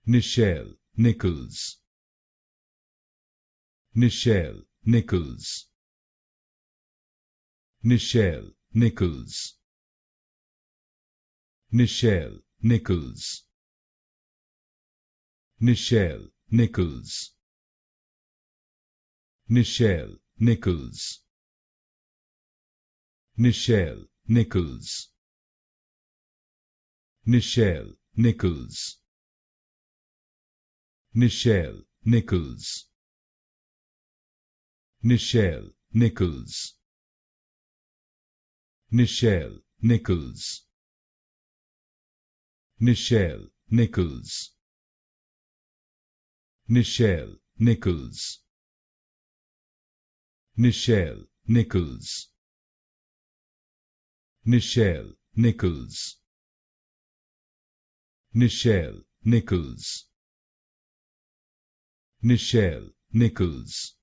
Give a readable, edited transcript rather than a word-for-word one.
Nichelle Nichols. Nichelle Nichols. Nichelle Nichols. Nichelle Nichols. Nichelle Nichols. Nichelle Nichols. Nichelle Nichols. Nichelle Nichols. Nichelle Nichols. Nichelle Nichols. Nichelle Nichols. Nichelle Nichols. Nichelle Nichols. Nichelle Nichols. Nichelle Nichols. Nichelle Nichols. Nichelle Nichols.